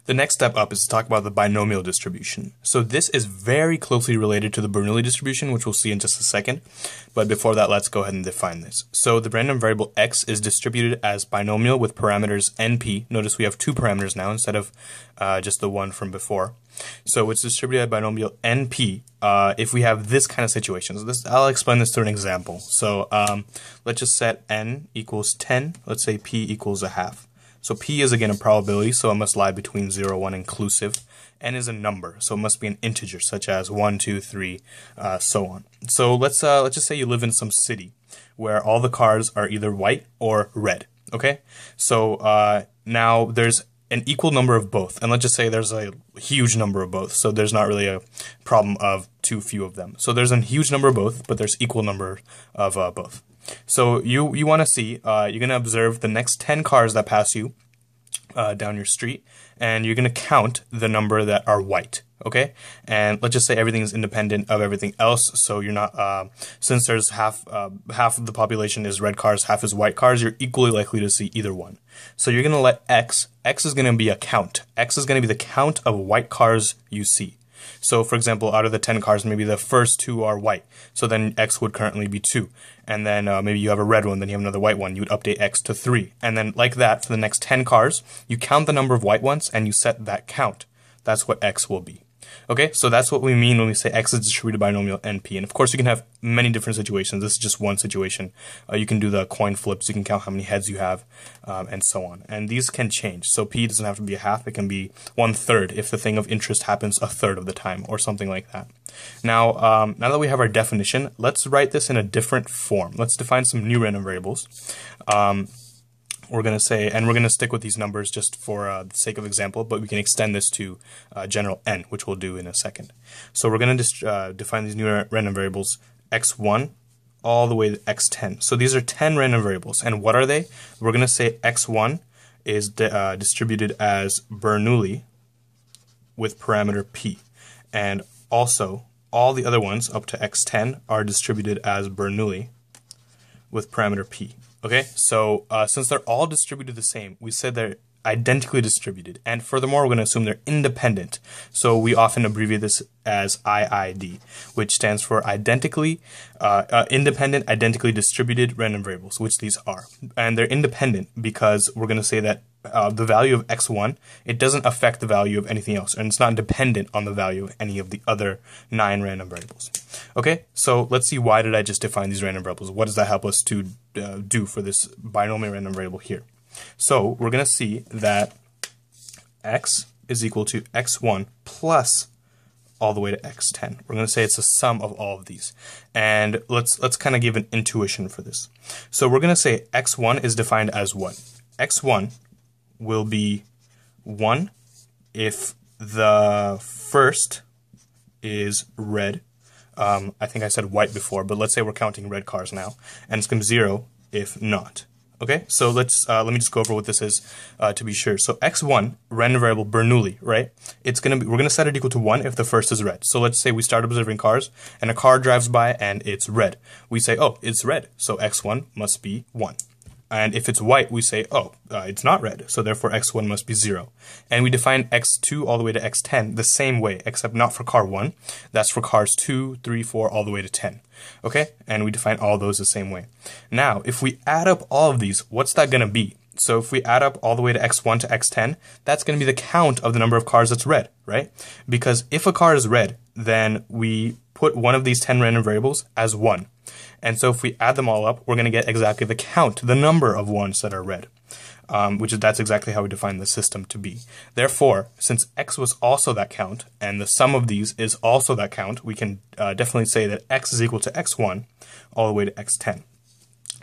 The next step up is to talk about the binomial distribution. So this is very closely related to the Bernoulli distribution, which we'll see in just a second. But before that, let's go ahead and define this. So the random variable x is distributed as binomial with parameters np. Notice we have two parameters now instead of just the one from before. So it's distributed as binomial np if we have this kind of situation. So I'll explain this through an example. So let's just set n equals 10. Let's say p equals a half. So p is again a probability, so it must lie between 0 and 1 inclusive. N is a number, so it must be an integer, such as 1, 2, 3, so on. So let's just say you live in some city where all the cars are either white or red. Okay, so now there's an equal number of both, and let's just say there's a huge number of both. So there's not really a problem of too few of them. So there's a huge number of both, but there's equal number of both. So you want to see, you're going to observe the next 10 cars that pass you down your street, and you're going to count the number that are white, okay? And let's just say everything is independent of everything else, so you're not, since there's half of the population is red cars, half is white cars, you're equally likely to see either one. So you're going to let x is going to be a count. X is going to be the count of white cars you see. So, for example, out of the 10 cars, maybe the first 2 are white. So then x would currently be 2. And then maybe you have a red one, then you have another white one. You would update x to 3. And then like that, for the next 10 cars, you count the number of white ones and you set that count. That's what x will be. Okay, so that's what we mean when we say x is distributed binomial np. And of course, you can have many different situations. This is just one situation. You can do the coin flips. You can count how many heads you have, and so on. And these can change. So p doesn't have to be a half. It can be 1/3 if the thing of interest happens 1/3 of the time, or something like that. Now, now that we have our definition, let's write this in a different form. Let's define some new random variables. We're going to say, and we're going to stick with these numbers just for the sake of example, but we can extend this to general n, which we'll do in a second. So we're going to define these new random variables, x1 all the way to x10. So these are 10 random variables, and what are they? We're going to say x1 is distributed as Bernoulli with parameter p, and also all the other ones up to x10 are distributed as Bernoulli with parameter p. Okay, so since they're all distributed the same, we said they're identically distributed, and furthermore, we're going to assume they're independent. So we often abbreviate this as IID, which stands for independent, identically distributed random variables, which these are. And they're independent because we're going to say that the value of x1, it doesn't affect the value of anything else, and it's not dependent on the value of any of the other 9 random variables. Okay, so let's see, why did I just define these random variables? What does that help us to do for this binomial random variable here? So we're going to see that x is equal to x1 plus all the way to x10. We're going to say it's a sum of all of these. And let's kind of give an intuition for this. So we're going to say x1 is defined as what? x1 will be 1 if the first is red. I think I said white before, but let's say we're counting red cars now. And it's going to be 0 if not. Okay, so let me just go over what this is to be sure. So x1, random variable Bernoulli, right? We're gonna set it equal to 1 if the first is red. So let's say we start observing cars, and a car drives by and it's red. We say, oh, it's red, so x1 must be 1. And if it's white, we say, oh, it's not red, so therefore x1 must be 0. And we define x2 all the way to x10 the same way, except not for car 1. That's for cars 2, 3, 4, all the way to 10. Okay? And we define all those the same way. Now, if we add up all of these, what's that going to be? So if we add up all the way to x1 to x10, that's going to be the count of the number of cars that's red, right? Because if a car is red, then we put one of these 10 random variables as 1. And so if we add them all up, we're going to get exactly the count, the number of ones that are red, that's exactly how we define the system to be. Therefore, since x was also that count, and the sum of these is also that count, we can definitely say that x is equal to x1 all the way to x10.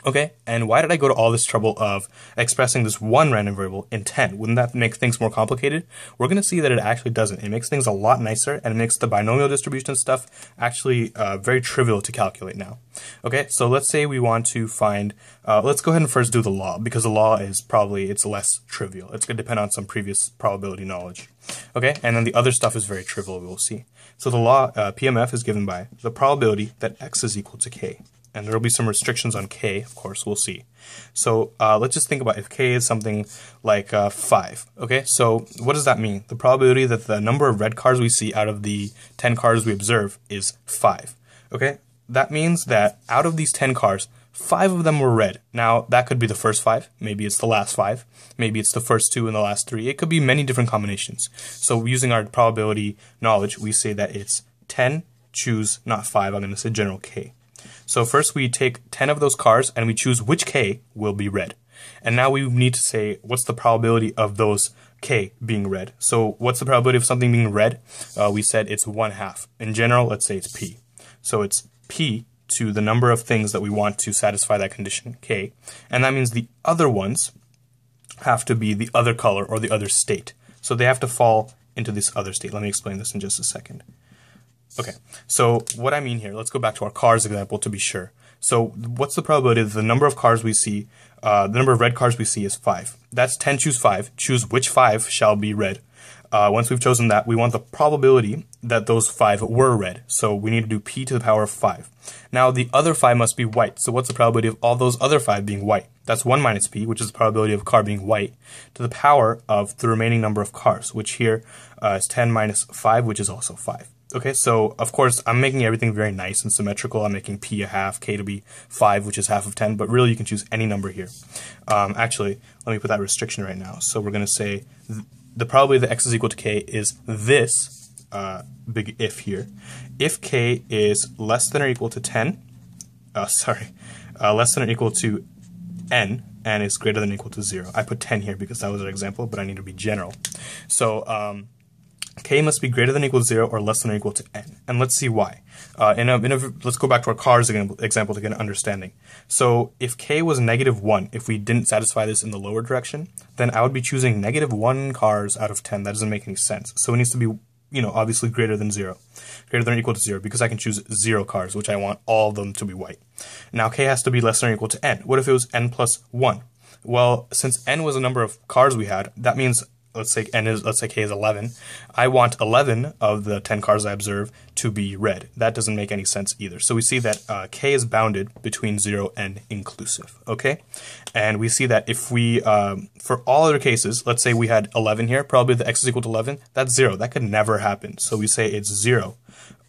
Okay, and why did I go to all this trouble of expressing this one random variable in 10? Wouldn't that make things more complicated? We're going to see that it actually doesn't. It makes things a lot nicer, and it makes the binomial distribution stuff actually very trivial to calculate now. Okay, so let's say we want to find, let's go ahead and first do the law, because the law is it's less trivial. It's going to depend on some previous probability knowledge. Okay, and then the other stuff is very trivial, we'll see. So the law, PMF, is given by the probability that x is equal to k. And there will be some restrictions on k, of course, we'll see. So let's just think about if k is something like 5. Okay, so what does that mean? The probability that the number of red cars we see out of the 10 cars we observe is 5. Okay, that means that out of these 10 cars, 5 of them were red. Now, that could be the first 5. Maybe it's the last 5. Maybe it's the first 2 and the last 3. It could be many different combinations. So using our probability knowledge, we say that it's 10, choose not 5. I'm going to say general k. So first we take 10 of those cars and we choose which k will be red. And now we need to say what's the probability of those k being red. So what's the probability of something being red? We said it's 1/2. In general, let's say it's p. So it's p to the number of things that we want to satisfy that condition, k. And that means the other ones have to be the other color or the other state. So they have to fall into this other state. Let me explain this in just a second. Okay, so what I mean here, let's go back to our cars example to be sure. So what's the probability that the number of cars we see, the number of red cars we see is 5. That's 10 choose 5. Choose which 5 shall be red. Once we've chosen that, we want the probability that those 5 were red. So we need to do p to the power of 5. Now the other 5 must be white. So what's the probability of all those other 5 being white? That's 1 minus p, which is the probability of a car being white, to the power of the remaining number of cars, which here is 10 minus 5, which is also 5. Okay, so of course I'm making everything very nice and symmetrical. I'm making p a half, k to be 5, which is half of 10, but really you can choose any number here. Actually, let me put that restriction right now. So we're going to say the probability that x is equal to k is this big if here. If k is less than or equal to 10, less than or equal to n, and is greater than or equal to 0. I put 10 here because that was our example, but I need to be general. So k must be greater than or equal to 0 or less than or equal to n. And let's see why. Let's go back to our cars example to get an understanding. So if k was -1, if we didn't satisfy this in the lower direction, then I would be choosing -1 cars out of 10. That doesn't make any sense. So it needs to be, obviously greater than 0. Greater than or equal to 0, because I can choose 0 cars, which I want all of them to be white. Now k has to be less than or equal to n. What if it was n plus 1? Well, since n was the number of cars we had, that means let's say k is 11. I want 11 of the 10 cars I observe to be red. That doesn't make any sense either. So we see that k is bounded between 0 and inclusive. Okay, and we see that if we for all other cases, let's say we had 11 here, probably the x is equal to 11. That's 0. That could never happen. So we say it's 0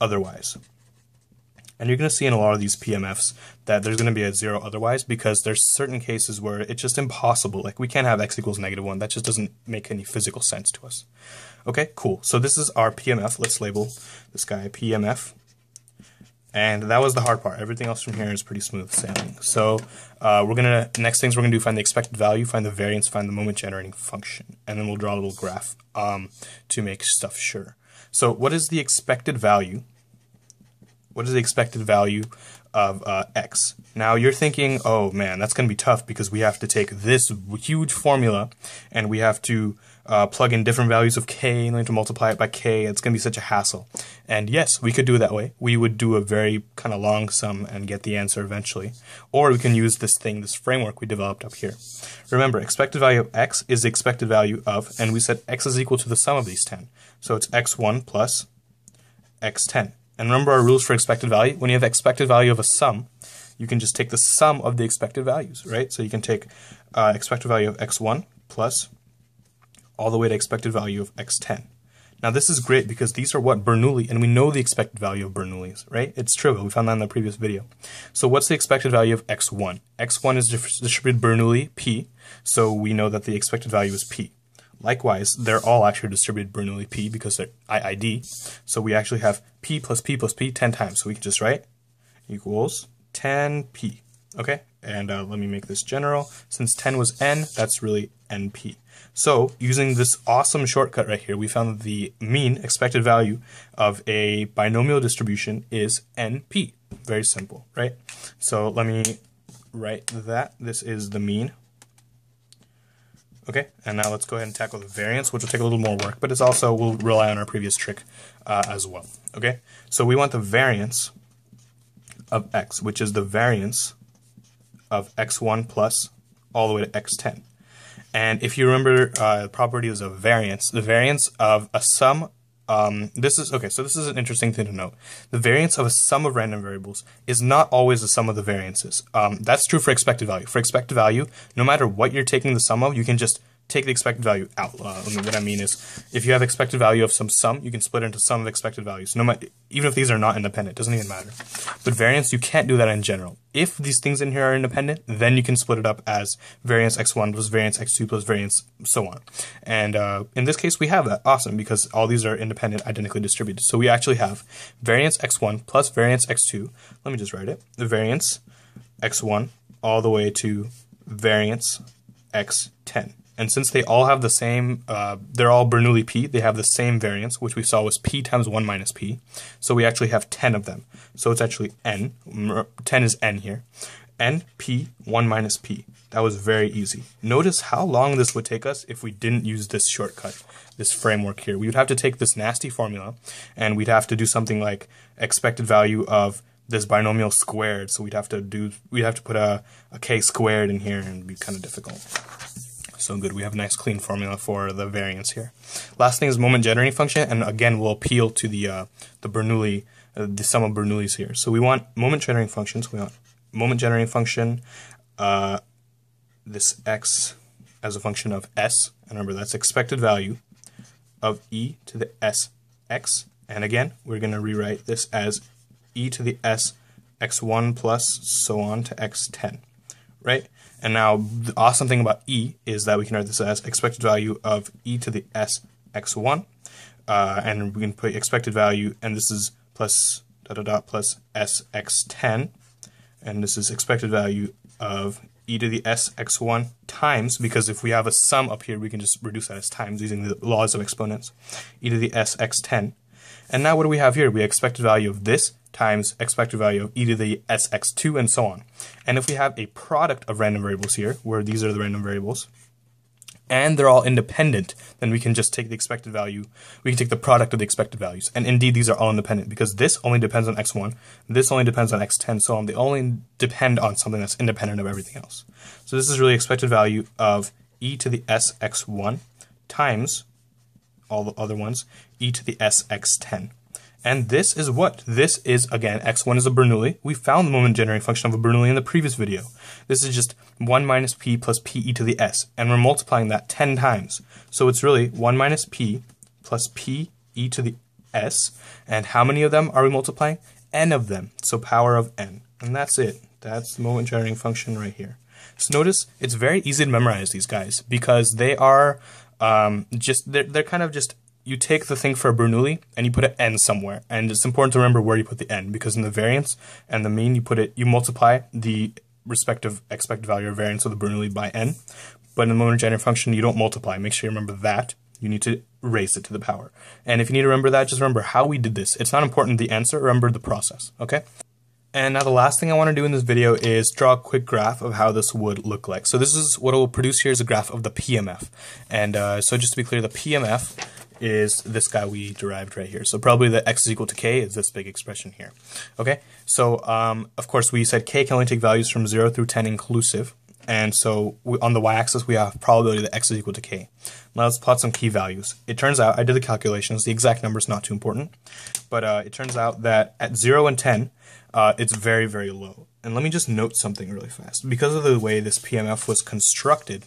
otherwise. And you're going to see in a lot of these PMFs that there's going to be a 0 otherwise, because there's certain cases where it's just impossible. Like we can't have x equals -1. That just doesn't make any physical sense to us. Okay, cool. So this is our PMF. Let's label this guy PMF. And that was the hard part. Everything else from here is pretty smooth sailing. So next things we're going to do, find the expected value, find the variance, find the moment generating function. And then we'll draw a little graph to make stuff sure. So what is the expected value? What is the expected value of x? Now you're thinking, oh man, that's going to be tough because we have to take this huge formula and we have to plug in different values of k and then to multiply it by k. It's going to be such a hassle. And yes, we could do it that way. We would do a very kind of long sum and get the answer eventually. Or we can use this framework we developed up here. Remember, expected value of x is the expected value of, and we said x is equal to the sum of these 10. So it's x1 plus x10. And remember our rules for expected value. When you have expected value of a sum, you can just take the sum of the expected values, right? So you can take expected value of x1 plus all the way to expected value of x10. Now this is great because these are what Bernoulli, and we know the expected value of Bernoulli's, right? It's trivial. We found that in the previous video. So what's the expected value of x1? x1 is distributed Bernoulli p, so we know that the expected value is p. Likewise, they're all actually distributed Bernoulli p because they're IID. So we actually have p plus p plus p 10 times. So we can just write equals 10p. Okay, and let me make this general. Since 10 was n, that's really np. So using this awesome shortcut right here, we found that the mean expected value of a binomial distribution is np. Very simple, right? So let me write that. This is the mean. Okay, and now let's go ahead and tackle the variance, which will take a little more work, but it's also, we'll rely on our previous trick as well. Okay, so we want the variance of x, which is the variance of x1 plus all the way to x10. And if you remember properties of variance, the variance of a sum this is okay. So this is an interesting thing to note. The variance of a sum of random variables is not always the sum of the variances. That's true for expected value. For expected value, no matter what you're taking the sum of, you can just take the expected value out. What I mean is, if you have expected value of some sum, you can split it into sum of expected values. No matter, even if these are not independent, it doesn't even matter. But variance, you can't do that in general. If these things in here are independent, then you can split it up as variance x1 plus variance x2 plus variance so on. And in this case, we have that. Awesome, because all these are independent, identically distributed. So we actually have variance x1 plus variance x2. Let me just write it. The variance x1 all the way to variance x10. And since they all have the same, they're all Bernoulli p, they have the same variance, which we saw was p times 1 minus p. So we actually have 10 of them. So it's actually n. 10 is n here. N, p, 1 minus p. That was very easy. Notice how long this would take us if we didn't use this shortcut, this framework here. We would have to take this nasty formula, and we'd have to do something like expected value of this binomial squared. So we'd have to put a k squared in here, and it'd be kind of difficult. So good, we have a nice clean formula for the variance here. Last thing is moment generating function, and again we'll appeal to the Bernoulli, the sum of Bernoullis here. So we want moment generating functions. We want moment generating function, this x as a function of s, and remember that's expected value of e to the s x, and again we're going to rewrite this as e to the s x1 plus so on to x10, right? And now the awesome thing about e is that we can write this as expected value of e to the s x1, and we can put expected value, and this is plus plus s x10, and this is expected value of e to the s x1 times, because if we have a sum up here, we can just reduce that as times using the laws of exponents, e to the s x10. And now what do we have here? We have expected value of this times expected value of e to the s x2 and so on. And if we have a product of random variables here, where these are the random variables, and they're all independent, then we can just take the expected value, we can take the product of the expected values. And indeed, these are all independent, because this only depends on x1, this only depends on x10, so on. They only depend on something that's independent of everything else. So this is really expected value of e to the s x1 times all the other ones, e to the s x10. And this is what? This is, again, x1 is a Bernoulli. We found the moment generating function of a Bernoulli in the previous video. This is just 1 minus p plus p e to the s, and we're multiplying that 10 times. So it's really 1 minus p plus p e to the s, and how many of them are we multiplying? N of them, so power of n. And that's it. That's the moment generating function right here. So notice, it's very easy to memorize these guys, because they are they're kind of just, you take the thing for a Bernoulli and you put an n somewhere, and it's important to remember where you put the n, because in the variance and the mean you multiply the respective expected value or variance of the Bernoulli by n, but in the moment generating function you don't multiply. Make sure you remember that. You need to raise it to the power. And if you need to remember that, just remember how we did this. It's not important the answer, remember the process, okay? And now the last thing I want to do in this video is draw a quick graph of how this would look like. So this is what it will produce here is a graph of the PMF. And so just to be clear, the PMF is this guy we derived right here. So probably the x is equal to k is this big expression here. Okay, so of course we said k can only take values from 0 through 10 inclusive. And so on the y-axis we have probability that x is equal to k. Now let's plot some key values. It turns out, I did the calculations, the exact number is not too important, but it turns out that at 0 and 10, it's very, very low. And let me just note something really fast. Because of the way this PMF was constructed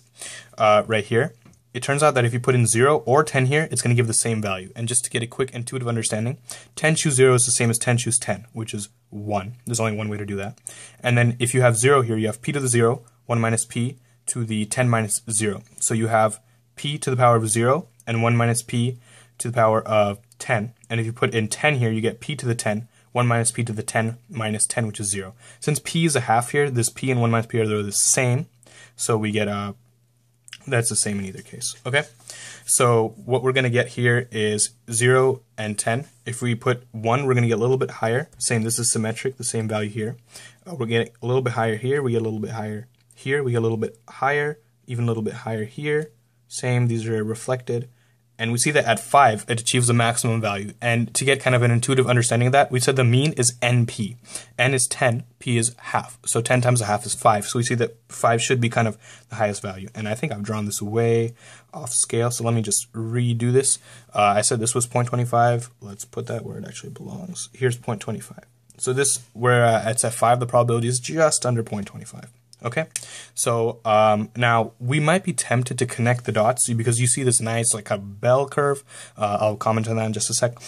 right here, it turns out that if you put in 0 or 10 here, it's going to give the same value. And just to get a quick intuitive understanding, 10 choose 0 is the same as 10 choose 10, which is 1. There's only one way to do that. And then if you have 0 here, you have p to the 0, 1 minus p to the 10 minus 0. So you have p to the power of 0 and 1 minus p to the power of 10. And if you put in 10 here, you get p to the 10, 1 minus p to the 10 minus 10, which is 0. Since p is a half here, this p and 1 minus p are the same. So we get that's the same in either case, okay? So what we're going to get here is 0 and 10. If we put 1, we're going to get a little bit higher. Same, this is symmetric, the same value here. We're getting a little bit higher here, we get a little bit higher here, we get a little bit higher, even a little bit higher here. Same, these are reflected. And we see that at 5, it achieves the maximum value. And to get kind of an intuitive understanding of that, we said the mean is NP. N is 10, P is half. So 10 times a half is 5. So we see that 5 should be kind of the highest value. And I think I've drawn this way off scale. So let me just redo this. I said this was 0.25. Let's put that where it actually belongs. Here's 0.25. So this, where it's at 5, the probability is just under 0.25. Okay, so now we might be tempted to connect the dots because you see this nice like a bell curve. I'll comment on that in just a sec.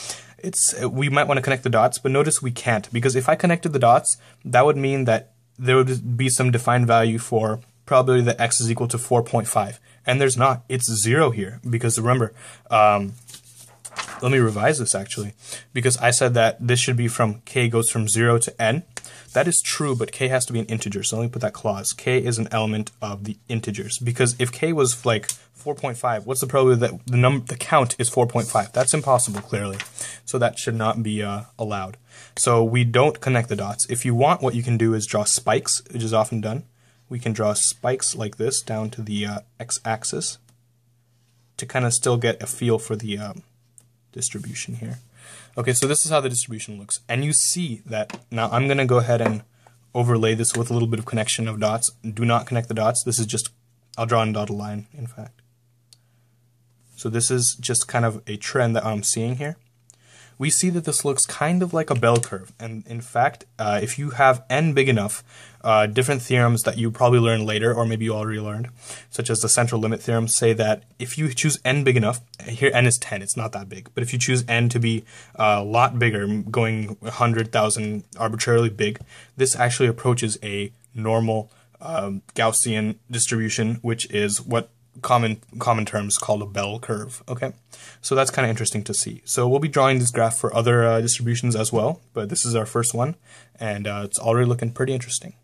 We might want to connect the dots, but notice we can't, because if I connected the dots, that would mean that there would be some defined value for probability that x is equal to 4.5, and there's not. It's 0 here, because remember, let me revise this actually, because I said that this should be from k goes from 0 to n. That is true, but k has to be an integer, so let me put that clause. K is an element of the integers, because if k was like 4.5, what's the probability that the count is 4.5? That's impossible, clearly. So that should not be allowed. So we don't connect the dots. If you want, what you can do is draw spikes, which is often done. We can draw spikes like this down to the x-axis to kind of still get a feel for the distribution here. Okay, so this is how the distribution looks. And you see that, now I'm going to go ahead and overlay this with a little bit of connection of dots. Do not connect the dots. This is just, I'll draw a dotted line, in fact. So this is just kind of a trend that I'm seeing here. We see that this looks kind of like a bell curve. And in fact, if you have n big enough, different theorems that you probably learn later, or maybe you already learned, such as the central limit theorem, say that if you choose n big enough, here n is 10, it's not that big, but if you choose n to be a lot bigger, going 100,000 arbitrarily big, this actually approaches a normal Gaussian distribution, which is what common terms called a bell curve. Okay, so that's kind of interesting to see. So we'll be drawing this graph for other distributions as well, but this is our first one, and it's already looking pretty interesting.